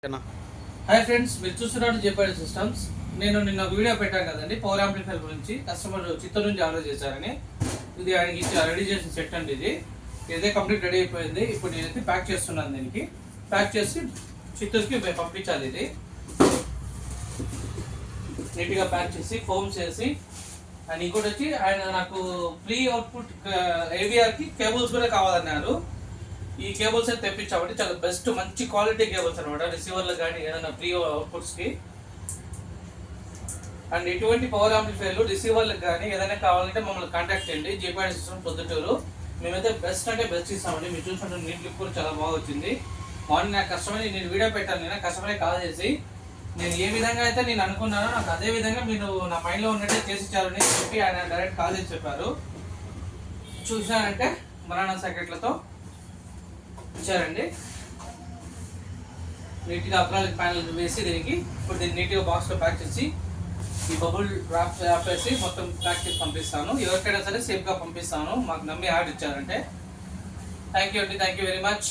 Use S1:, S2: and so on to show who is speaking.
S1: Hi friends, మీరు చూస్తున్నారు జేపీఐ systems. నేను నిన్న ఒక వీడియో పెట్టాను కదండి, పవర్ యాంప్లిఫైర్ గురించి. కస్టమర్ చిత్తూరు నుంచి ఆర్డర్ చేశారని. ఇది ఆయనకి రెడీ చేసిన సెట్ అండి. ఇదే కంప్లీట్ రెడీ అయిపోయింది. ఇప్పుడు నేనైతే ప్యాక్ చేస్తున్నాను. దీనికి ప్యాక్ చేసి చిత్తూరుకి పంపించాలి. ఇది నీట్గా ప్యాక్ చేసి ఫోమ్స్ చేసి, అండ్ ఇంకోటి వచ్చి ఆయన నాకు ఫ్రీ అవుట్పుట్ ఏవిఆర్కి కేబుల్స్ కూడా కావాలన్నారు. ఈ కేబుల్స్ అయితే తెప్పించామంటే చాలా బెస్ట్, మంచి క్వాలిటీ కేబుల్స్ అనమాట. రిసీవర్లు కానీ ఏదైనా ఫ్రీ అవుట్పుట్స్కి. అండ్ ఇటువంటి పవర్ యాంప్లిఫైర్లు రిసీవర్లకు కానీ ఏదైనా కావాలంటే మమ్మల్ని కాంటాక్ట్ చేయండి. జేపీఐ సిస్టమ్ పొద్దుటూరు. మేమైతే బెస్ట్ అంటే బెస్ట్ ఇస్తామండి. మీరు చూసినట్టు నీట్ లుక్ కూడా చాలా బాగా వచ్చింది. మార్నింగ్ నాకు కస్టమర్ నేను వీడియో పెట్టాను, నేను కస్టమరే కాల్ చేసి నేను ఏ విధంగా అయితే నేను అనుకున్నానో నాకు అదే విధంగా మీరు నా మైండ్లో ఉన్నట్టే చేసి ఇచ్చారని చెప్పి ఆయన డైరెక్ట్ కాల్ చేసి చెప్పారు. చూసానంటే బనానా సాకెట్లతో ఇచ్చారండి. నీట్గా అక్రాలిక్ ప్యానెల్ వేసి దీనికి ఇప్పుడు దీన్ని నీట్గా బాక్స్లో ప్యాక్ చేసి ఈ బబుల్ ర్యాప్ వేసి మొత్తం ప్యాక్ చేసి పంపిస్తాను. ఎవరికైనా సరే సేఫ్గా పంపిస్తాను, మాకు నమ్మి ఆర్డర్ ఇచ్చారంటే. థ్యాంక్ యూ అండి, థ్యాంక్ యూ వెరీ మచ్.